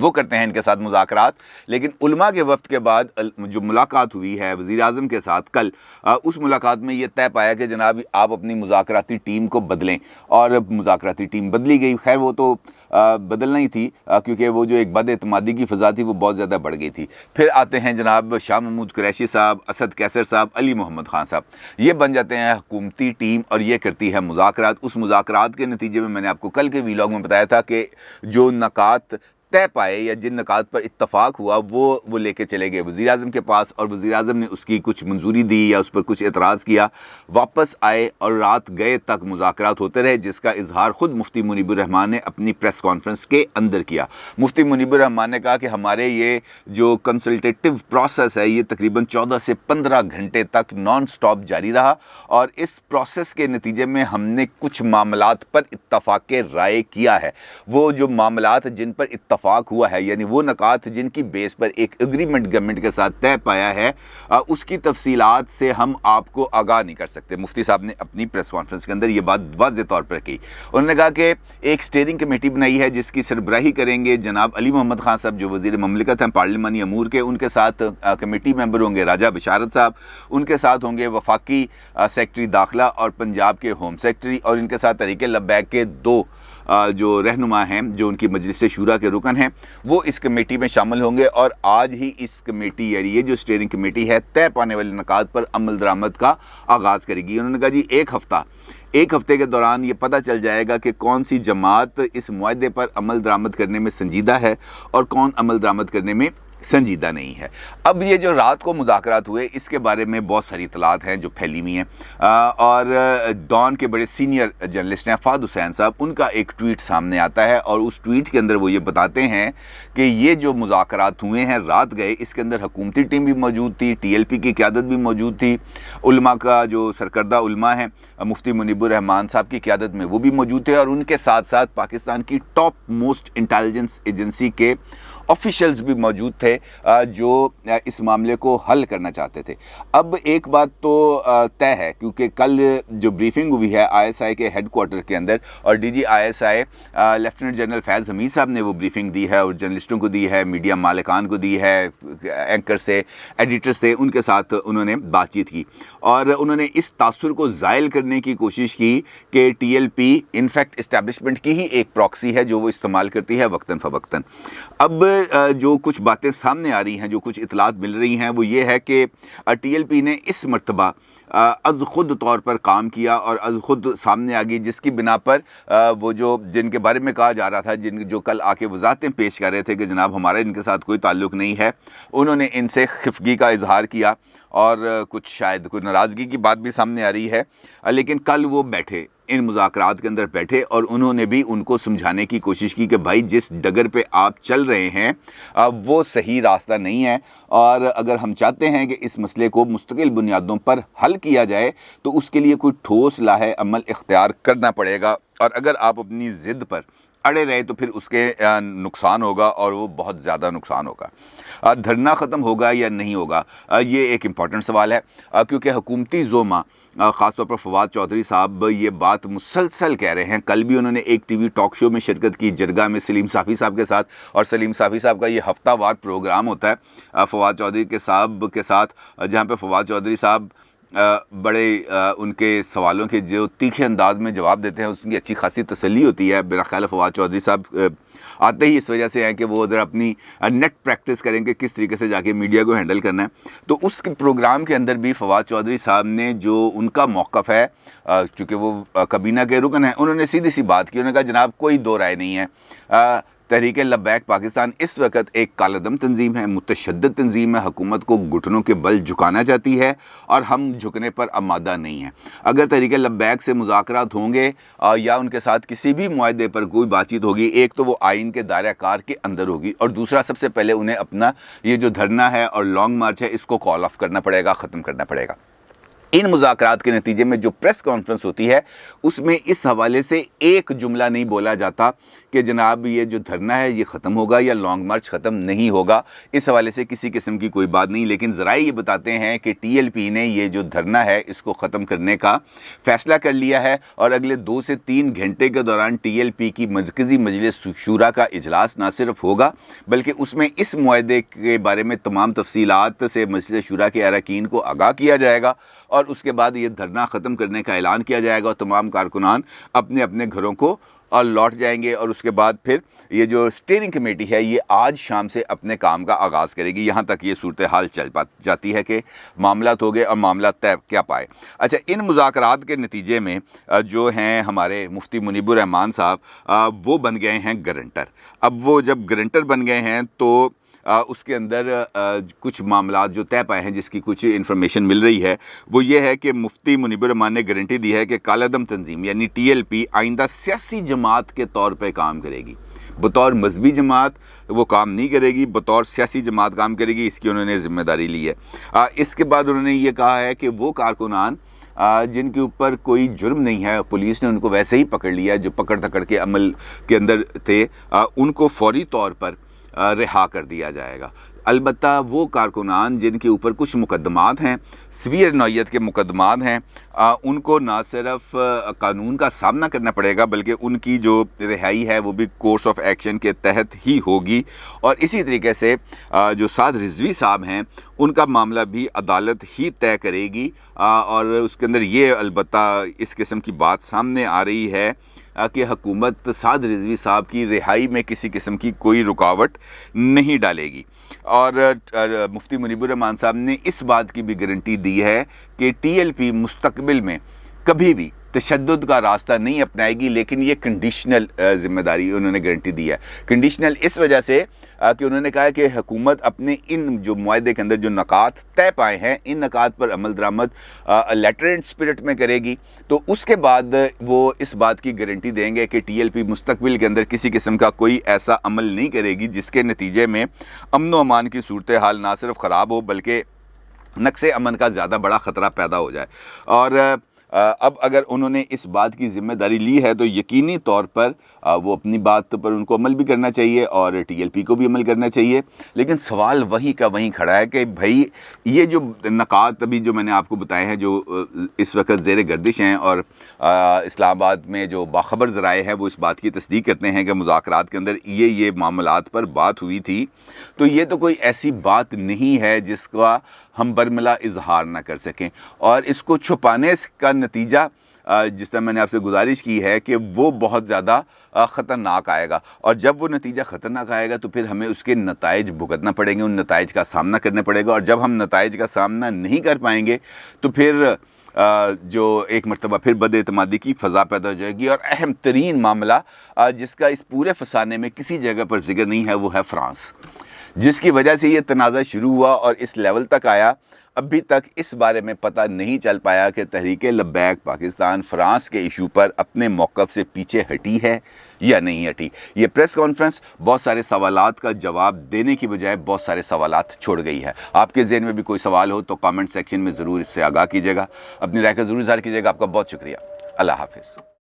وہ کرتے ہیں ان کے ساتھ مذاکرات. لیکن علماء کے وفد کے بعد جو ملاقات ہوئی ہے وزیر اعظم کے ساتھ کل، اس ملاقات میں یہ طے پایا کہ جناب آپ اپنی مذاکراتی ٹیم کو بدلیں، اور مذاکراتی ٹیم بدلی گئی. خیر وہ تو بدلنا ہی تھی کیونکہ وہ جو ایک بد اعتمادی کی فضا تھی وہ بہت زیادہ بڑھ گئی تھی. پھر آتے ہیں جناب شاہ محمود قریشی صاحب، اسد کیسر صاحب، علی محمد خان صاحب، یہ بن جاتے ہیں حکومتی ٹیم اور یہ کرتی ہے مذاکرات. اس مذاکرات کے نتیجے میں نے آپ کو کل کے ویلاگ میں بتایا تھا کہ جو نکات طے پائے یا جن نکات پر اتفاق ہوا وہ لے کے چلے گئے وزیر اعظم کے پاس، اور وزیر اعظم نے اس کی کچھ منظوری دی یا اس پر کچھ اعتراض کیا. واپس آئے اور رات گئے تک مذاکرات ہوتے رہے، جس کا اظہار خود مفتی منیب الرحمان نے اپنی پریس کانفرنس کے اندر کیا. مفتی منیب الرحمان نے کہا کہ ہمارے یہ جو کنسلٹیٹو پروسیس ہے یہ تقریباً 14 سے 15 گھنٹے تک نان سٹاپ جاری رہا، اور اس پروسیس کے نتیجے میں ہم نے کچھ معاملات پر اتفاق رائے کیا ہے. وہ جو معاملات جن پر اتفاق ہوا ہے، یعنی وہ نکات جن کی بیس پر ایک اگریمنٹ گورنمنٹ کے ساتھ طے پایا ہے، اس کی تفصیلات سے ہم آپ کو آگاہ نہیں کر سکتے. مفتی صاحب نے اپنی پریس کانفرنس کے اندر یہ بات واضح طور پر کی. انہوں نے کہا کہ ایک اسٹیئرنگ کمیٹی بنائی ہے جس کی سربراہی کریں گے جناب علی محمد خان صاحب جو وزیر مملکت ہیں پارلیمانی امور کے، ان کے ساتھ کمیٹی ممبر ہوں گے راجہ بشارت صاحب، ان کے ساتھ ہوں گے وفاقی سیکرٹری داخلہ اور پنجاب کے ہوم سیکرٹری، اور ان کے ساتھ تحریک لبیک کے 2 جو رہنما ہیں جو ان کی مجلس شورا کے رکن ہیں وہ اس کمیٹی میں شامل ہوں گے. اور آج ہی اس کمیٹی یعنی یہ جو اسٹیئرنگ کمیٹی ہے طے پانے والے نکات پر عمل درآمد کا آغاز کرے گی. انہوں نے کہا جی ایک ہفتے کے دوران یہ پتہ چل جائے گا کہ کون سی جماعت اس معاہدے پر عمل درآمد کرنے میں سنجیدہ ہے اور کون عمل درآمد کرنے میں سنجیدہ نہیں ہے. اب یہ جو رات کو مذاکرات ہوئے اس کے بارے میں بہت ساری اطلاعات ہیں جو پھیلی ہوئی ہیں، اور ڈان کے بڑے سینئر جرنلسٹ ہیں فہد حسین صاحب، ان کا ایک ٹویٹ سامنے آتا ہے، اور اس ٹویٹ کے اندر وہ یہ بتاتے ہیں کہ یہ جو مذاکرات ہوئے ہیں رات گئے اس کے اندر حکومتی ٹیم بھی موجود تھی، ٹی ایل پی کی قیادت بھی موجود تھی، علماء کا جو سرکردہ علماء ہیں مفتی منیب الرحمان صاحب کی قیادت میں وہ بھی موجود تھے، اور ان کے ساتھ ساتھ پاکستان کی ٹاپ موسٹ انٹیلیجنس ایجنسی کے آفیشلز بھی موجود تھے جو اس معاملے کو حل کرنا چاہتے تھے. اب ایک بات تو طے ہے کیونکہ کل جو بریفنگ ہوئی ہے آئی ایس آئی کے ہیڈ کوارٹر کے اندر، اور D G I S I lieutenant general Faiz Hameed صاحب نے وہ بریفنگ دی ہے اور جرنلسٹوں کو دی ہے، میڈیا مالکان کو دی ہے، اینکر سے ایڈیٹرز تھے ان کے ساتھ انہوں نے بات چیت کی، اور انہوں نے اس تاثر کو زائل کرنے کی کوشش کی کہ T L P in fact establishment کی ہی ایک پراکسی ہے جو وہ استعمال کرتی ہے وقتاً فوقتاً. اب جو کچھ باتیں سامنے آ رہی ہیں، جو کچھ اطلاعات مل رہی ہیں، وہ یہ ہے کہ ٹی ایل پی نے اس مرتبہ از خود طور پر کام کیا اور از خود سامنے آ گئی، جس کی بنا پر وہ جو جن کے بارے میں کہا جا رہا تھا، جو کل آ کے وضاحتیں پیش کر رہے تھے کہ جناب ہمارا ان کے ساتھ کوئی تعلق نہیں ہے، انہوں نے ان سے خفگی کا اظہار کیا اور کچھ شاید کوئی ناراضگی کی بات بھی سامنے آ رہی ہے. لیکن کل وہ بیٹھے ان مذاکرات کے اندر بیٹھے اور انہوں نے بھی ان کو سمجھانے کی کوشش کی کہ بھائی جس ڈگر پہ آپ چل رہے ہیں وہ صحیح راستہ نہیں ہے، اور اگر ہم چاہتے ہیں کہ اس مسئلے کو مستقل بنیادوں پر حل کیا جائے تو اس کے لیے کوئی ٹھوس لاہ عمل اختیار کرنا پڑے گا، اور اگر آپ اپنی ضد پر اڑے رہے تو پھر اس کے نقصان ہوگا اور وہ بہت زیادہ نقصان ہوگا. دھرنا ختم ہوگا یا نہیں ہوگا، یہ ایک امپورٹنٹ سوال ہے، کیونکہ حکومتی زوما خاص طور پر فواد چودھری صاحب یہ بات مسلسل کہہ رہے ہیں. کل بھی انہوں نے ایک ٹی وی ٹاک شو میں شرکت کی جرگہ میں سلیم صافی صاحب کے ساتھ، اور سلیم صافی صاحب کا یہ ہفتہ وار پروگرام ہوتا ہے فواد چودھری کے ساتھ جہاں پہ فواد چودھری صاحب بڑے ان کے سوالوں کے جو تیکھے انداز میں جواب دیتے ہیں اس کی اچھی خاصی تسلی ہوتی ہے. میرا خیال ہے فواد چودھری صاحب آتے ہی اس وجہ سے ہیں کہ وہ ادھر اپنی نیٹ پریکٹس کریں کہ کس طریقے سے جا کے میڈیا کو ہینڈل کرنا ہے. تو اس کے پروگرام کے اندر بھی فواد چودھری صاحب نے جو ان کا موقف ہے، چونکہ وہ کابینہ کے رکن ہیں، انہوں نے سیدھی سی بات کی. انہوں نے کہا جناب کوئی دو رائے نہیں ہے، تحریک لبیک پاکستان اس وقت ایک کالعدم تنظیم ہے، متشدد تنظیم ہے، حکومت کو گھٹنوں کے بل جھکانا چاہتی ہے اور ہم جھکنے پر آمادہ نہیں ہیں. اگر تحریک لبیک سے مذاکرات ہوں گے یا ان کے ساتھ کسی بھی معاہدے پر کوئی بات چیت ہوگی، ایک تو وہ آئین کے دائرہ کار کے اندر ہوگی، اور دوسرا سب سے پہلے انہیں اپنا یہ جو دھرنا ہے اور لانگ مارچ ہے اس کو کال آف کرنا پڑے گا، ختم کرنا پڑے گا. ان مذاکرات کے نتیجے میں جو پریس کانفرنس ہوتی ہے اس میں اس حوالے سے ایک جملہ نہیں بولا جاتا کہ جناب یہ جو دھرنا ہے یہ ختم ہوگا یا لانگ مارچ ختم نہیں ہوگا، اس حوالے سے کسی قسم کی کوئی بات نہیں، لیکن ذرائع یہ بتاتے ہیں کہ ٹی ایل پی نے یہ جو دھرنا ہے اس کو ختم کرنے کا فیصلہ کر لیا ہے، اور اگلے 2 سے 3 گھنٹے کے دوران ٹی ایل پی کی مرکزی مجلس شورا کا اجلاس نہ صرف ہوگا بلکہ اس میں اس معاہدے کے بارے میں تمام تفصیلات سے مجلس شورا کے اراکین کو آگاہ کیا جائے گا، اور اس کے بعد یہ دھرنا ختم کرنے کا اعلان کیا جائے گا اور تمام کارکنان اپنے اپنے گھروں کو اور لوٹ جائیں گے، اور اس کے بعد پھر یہ جو اسٹیئرنگ کمیٹی ہے یہ آج شام سے اپنے کام کا آغاز کرے گی۔ یہاں تک یہ صورتحال چل جاتی ہے کہ معاملات ہو گئے اور معاملات طے کیا پائے۔ اچھا، ان مذاکرات کے نتیجے میں جو ہیں ہمارے مفتی منیب الرحمان صاحب وہ بن گئے ہیں گارنٹر۔ اب وہ جب گارنٹر بن گئے ہیں تو اس کے اندر کچھ معاملات جو طے پائے ہیں، جس کی کچھ انفارمیشن مل رہی ہے، وہ یہ ہے کہ مفتی منیب الرحمان نے گارنٹی دی ہے کہ کالعدم تنظیم یعنی ٹی ایل پی آئندہ سیاسی جماعت کے طور پہ کام کرے گی۔ بطور مذہبی جماعت وہ کام نہیں کرے گی، بطور سیاسی جماعت کام کرے گی، اس کی انہوں نے ذمہ داری لی ہے۔ اس کے بعد انہوں نے یہ کہا ہے کہ وہ کارکنان جن کے اوپر کوئی جرم نہیں ہے، پولیس نے ان کو ویسے ہی پکڑ لیا، جو پکڑ کے عمل کے اندر تھے، ان کو فوری طور پر رہا کر دیا جائے گا۔ البتہ وہ کارکنان جن کے اوپر کچھ مقدمات ہیں، سویر نوعیت کے مقدمات ہیں، ان کو نہ صرف قانون کا سامنا کرنا پڑے گا بلکہ ان کی جو رہائی ہے وہ بھی کورس آف ایکشن کے تحت ہی ہوگی، اور اسی طریقے سے جو سعد رضوی صاحب ہیں ان کا معاملہ بھی عدالت ہی طے کرے گی، اور اس کے اندر یہ البتہ اس قسم کی بات سامنے آ رہی ہے کہ حکومت سعد رضوی صاحب کی رہائی میں کسی قسم کی کوئی رکاوٹ نہیں ڈالے گی، اور مفتی منیب الرحمان صاحب نے اس بات کی بھی گارنٹی دی ہے کہ ٹی ایل پی مستقبل میں کبھی بھی تشدد کا راستہ نہیں اپنائے گی، لیکن یہ کنڈیشنل ذمہ داری انہوں نے گارنٹی دی ہے۔ کنڈیشنل اس وجہ سے کہ انہوں نے کہا کہ حکومت اپنے ان جو معاہدے کے اندر جو نکات طے پائے ہیں، ان نکات پر عمل درآمد لیٹر اینڈ اسپرٹ میں کرے گی، تو اس کے بعد وہ اس بات کی گارنٹی دیں گے کہ ٹی ایل پی مستقبل کے اندر کسی قسم کا کوئی ایسا عمل نہیں کرے گی جس کے نتیجے میں امن و امان کی صورتحال نہ صرف خراب ہو بلکہ نقص امن کا زیادہ بڑا خطرہ پیدا ہو جائے۔ اور اب اگر انہوں نے اس بات کی ذمہ داری لی ہے تو یقینی طور پر وہ اپنی بات پر ان کو عمل بھی کرنا چاہیے اور ٹی ایل پی کو بھی عمل کرنا چاہیے، لیکن سوال وہیں کا وہیں کھڑا ہے کہ بھائی یہ جو نکات ابھی جو میں نے آپ کو بتائے ہیں جو اس وقت زیر گردش ہیں، اور اسلام آباد میں جو باخبر ذرائع ہیں وہ اس بات کی تصدیق کرتے ہیں کہ مذاکرات کے اندر یہ معاملات پر بات ہوئی تھی، تو یہ تو کوئی ایسی بات نہیں ہے جس کا ہم برملا اظہار نہ کر سکیں، اور اس کو چھپانے کا نتیجہ جس طرح میں نے آپ سے گزارش کی ہے کہ وہ بہت زیادہ خطرناک آئے گا، اور جب وہ نتیجہ خطرناک آئے گا تو پھر ہمیں اس کے نتائج بھگتنا پڑیں گے، ان نتائج کا سامنا کرنا پڑے گا، اور جب ہم نتائج کا سامنا نہیں کر پائیں گے تو پھر جو ایک مرتبہ پھر بد اعتمادی کی فضا پیدا ہو جائے گی۔ اور اہم ترین معاملہ جس کا اس پورے فسانے میں کسی جگہ پر ذکر نہیں ہے وہ ہے فرانس، جس کی وجہ سے یہ تنازع شروع ہوا اور اس لیول تک آیا۔ ابھی تک اس بارے میں پتہ نہیں چل پایا کہ تحریک لبیک پاکستان فرانس کے ایشو پر اپنے موقف سے پیچھے ہٹی ہے یا نہیں ہٹی۔ یہ پریس کانفرنس بہت سارے سوالات کا جواب دینے کی بجائے بہت سارے سوالات چھوڑ گئی ہے۔ آپ کے ذہن میں بھی کوئی سوال ہو تو کامنٹ سیکشن میں ضرور اس سے آگاہ کیجیے گا، اپنی رائے کا ضرور اظہار کیجیے گا۔ آپ کا بہت شکریہ، اللہ حافظ۔